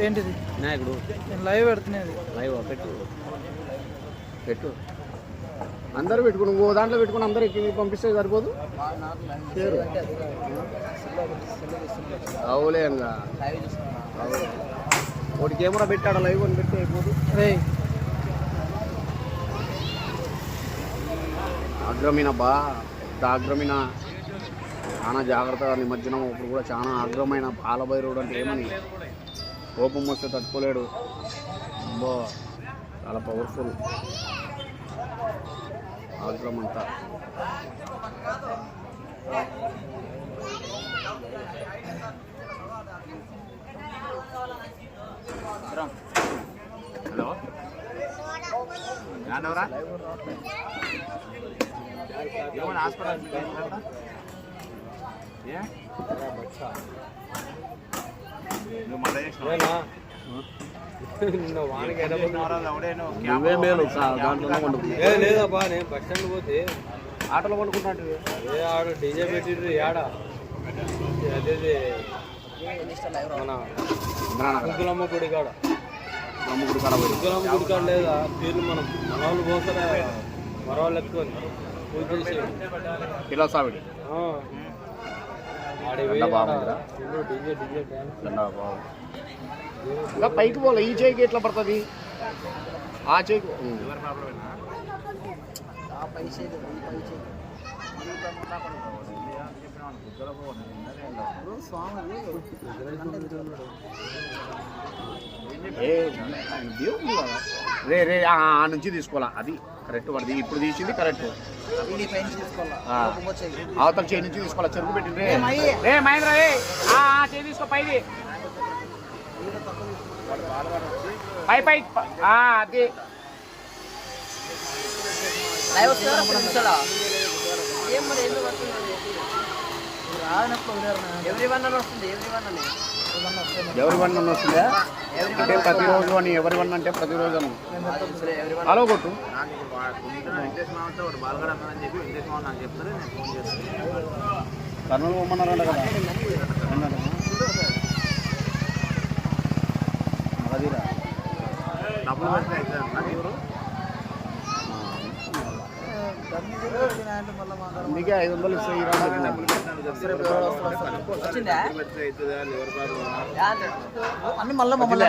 ఏంటిది వినాయకుడు నేను లైవ్ పెడుతున్నది. లైవ్ పెట్టు పెట్టు అందరూ పెట్టుకుని ఓ దాంట్లో పెట్టుకుని అందరికి పంపిస్తే సరిపోదు. అవులే ఇంకా ఒకటి కెమెరా పెట్టాడు లైవ్ అని పెట్టి అయిపోదు. అగ్రమైన అగ్రమైన చాలా జాగ్రత్తగా నిమజ్జనం అప్పుడు కూడా చాలా అగ్రమైన బాలభైరవుడు అంటే ఏమని కోపం వస్తే తట్టుకోలేడు. అబ్బో చాలా పవర్ఫుల్ ఆగ్రహం అంతా. హలో యాదవరా ఏమన్నా హాస్పిటల్ నువ్వు మళ్ళీ లేదబ్బా నేను బస్ స్టాండ్ పోతే ఆటోలో పండుకుంటాడు. అదే ఆడ డీజే పెట్టిండ్రు ఏడ అదే మన గుగ్గులమ్మ గుడి కాడ గుగ్గులమ్మ గుడి కాడ లేదా పేర్లు మనం మన వాళ్ళు పోతారా మన వాళ్ళు ఎక్కువ పూజ చేసి ఫిలాసావిడి డీజే డీజే ఇంకా పైకి పోలే. ఈ చేయికి ఎట్లా పడుతుంది ఆ చేయికి రే రే ఆ నుంచి తీసుకోవాలా. అది కరెక్ట్ పడుతుంది. ఇప్పుడు తీసింది కరెక్ట్. అవతల చేయి నుంచి తీసుకోవాలా. చెరుకు పెట్టింది రే మహేంద్ర చేయి తీసుకో పైది పై పై అది ఎవరి వన్ వస్తుందా అంటే ప్రతిరోజు అని. ఎవరి వన్ అంటే ప్రతిరోజు అని అలో కొట్టు. కర్నూలు పోమన్నారంట కదా మగధీరా డబ్బులు అందుకే 500 ఇస్తాయి. అన్ని మళ్ళీ మమ్మల్ని